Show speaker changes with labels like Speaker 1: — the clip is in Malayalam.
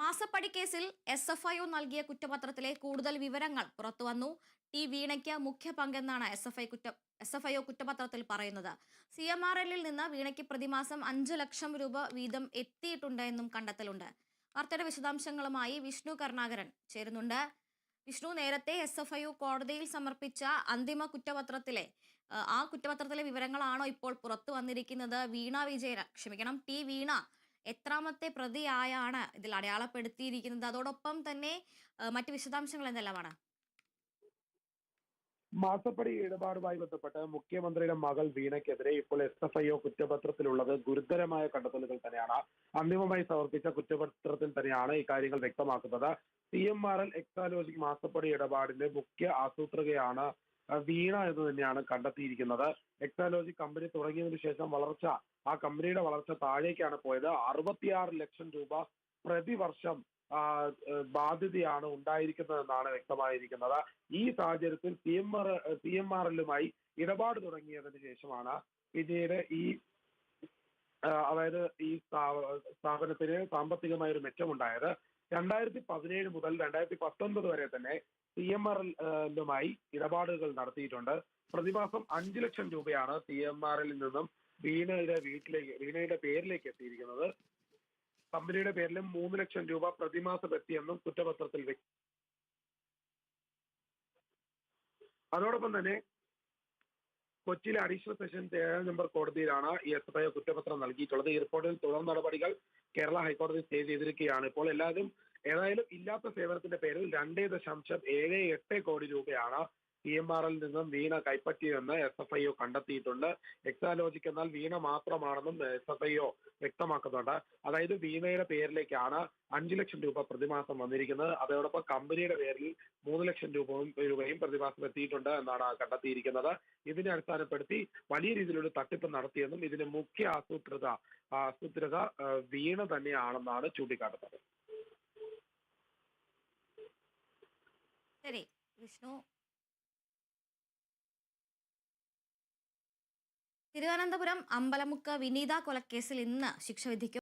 Speaker 1: മാസപ്പടി കേസിൽ SFIO നൽകിയ കുറ്റപത്രത്തിലെ കൂടുതൽ വിവരങ്ങൾ പുറത്തുവന്നു. ടി വീണയ്ക്ക് മുഖ്യ പങ്കെന്നാണ് SFIO കുറ്റപത്രത്തിൽ പറയുന്നത്. CMRLൽ നിന്ന് വീണയ്ക്ക് പ്രതിമാസം 5 ലക്ഷം രൂപ വീതം എത്തിയിട്ടുണ്ട് എന്നും കണ്ടെത്തലുണ്ട്. വാർത്തയുടെ വിശദാംശങ്ങളുമായി വിഷ്ണു കരുണാകരൻ ചേരുന്നുണ്ട്. വിഷ്ണു, നേരത്തെ SFIO കോടതിയിൽ സമർപ്പിച്ച അന്തിമ കുറ്റപത്രത്തിലെ വിവരങ്ങളാണോ ഇപ്പോൾ പുറത്തു വന്നിരിക്കുന്നത്? ടി വീണ എത്രാമത്തെ പ്രതിയായാണ് ഇതിൽ അടയാളപ്പെടുത്തിയിരിക്കുന്നത്? അതോടൊപ്പം തന്നെ മറ്റ് വിശദാംശങ്ങൾ എന്തെല്ലാമാണ്?
Speaker 2: മാസപ്പടി ഇടപാടുമായി ബന്ധപ്പെട്ട് മുഖ്യമന്ത്രിയുടെ മകൾ വീണയ്ക്കെതിരെ ഇപ്പോൾ SFIO കുറ്റപത്രത്തിലുള്ളത് ഗുരുതരമായ കണ്ടെത്തലുകൾ തന്നെയാണ്. അന്തിമമായി സമർപ്പിച്ച കുറ്റപത്രത്തിൽ തന്നെയാണ് ഇക്കാര്യങ്ങൾ വ്യക്തമാക്കുന്നത്. CMRL എക്സാലോജിക് മാസപ്പടി ഇടപാടിന്റെ മുഖ്യ ആസൂത്രകയാണ് വീണ എന്ന് തന്നെയാണ് കണ്ടെത്തിയിരിക്കുന്നത്. എക്സാലോജിക് കമ്പനി തുടങ്ങിയതിനു ശേഷം ആ കമ്പനിയുടെ വളർച്ച താഴേക്കാണ് പോയത്. 66 ലക്ഷം രൂപ പ്രതിവർഷം ബാധ്യതയാണ് ഉണ്ടായിരിക്കുന്നതെന്നാണ് വ്യക്തമായിരിക്കുന്നത്. ഈ സാഹചര്യത്തിൽ CMRLുമായി ഇടപാട് തുടങ്ങിയതിനു ശേഷമാണ് പിന്നീട് അതായത് ഈ സ്ഥാപനത്തിന് സാമ്പത്തികമായ ഒരു മെച്ചമുണ്ടായത്. 2017 മുതൽ 2019 വരെ തന്നെ CMRLുമായി ഇടപാടുകൾ നടത്തിയിട്ടുണ്ട്. പ്രതിമാസം 5 ലക്ഷം രൂപയാണ് CMRLിൽ നിന്നും വീണയുടെ പേരിലേക്ക് എത്തിയിരിക്കുന്നത്. കമ്പനിയുടെ പേരിലും 3 ലക്ഷം രൂപ പ്രതിമാസം എത്തിയെന്നും കുറ്റപത്രത്തിൽ അതോടൊപ്പം തന്നെ കൊച്ചിയിലെ അഡീഷണൽ സെഷൻ 7 നമ്പർ കോടതിയിലാണ് ഈ SFIO കുറ്റപത്രം നൽകിയിട്ടുള്ളത്. ഈ റിപ്പോർട്ടിൽ തുടർ നടപടികൾ കേരള ഹൈക്കോടതി സ്റ്റേ ചെയ്തിരിക്കുകയാണ്. ഇപ്പോൾ ഏതായാലും ഇല്ലാത്ത സേവനത്തിന്റെ പേരിൽ 2.78 കോടി രൂപയാണ് CMRLിൽ നിന്നും വീണ കൈപ്പറ്റിയതെന്ന് SFIO കണ്ടെത്തിയിട്ടുണ്ട്. എക്സാലോജിക് എന്നാൽ വീണ മാത്രമാണെന്നും SFIO വ്യക്തമാക്കുന്നുണ്ട്. അതായത് വീണയുടെ പേരിലേക്കാണ് 5 ലക്ഷം രൂപ പ്രതിമാസം വന്നിരിക്കുന്നത്. അതോടൊപ്പം കമ്പനിയുടെ പേരിൽ 3 ലക്ഷം രൂപയും പ്രതിമാസം എത്തിയിട്ടുണ്ട് എന്നാണ് കണ്ടെത്തിയിരിക്കുന്നത്. ഇതിനെ അടിസ്ഥാനപ്പെടുത്തി വലിയ രീതിയിലുള്ള തട്ടിപ്പ് നടത്തിയെന്നും ഇതിന്റെ മുഖ്യ ആസൂത്രക വീണ തന്നെയാണെന്നാണ് ചൂണ്ടിക്കാട്ടുന്നത്.
Speaker 1: ശരി വിഷ്ണു. തിരുവനന്തപുരം അമ്പലമുക്ക് വിനീത കൊലക്കേസിൽ ഇന്ന് ശിക്ഷ വിധിക്കും.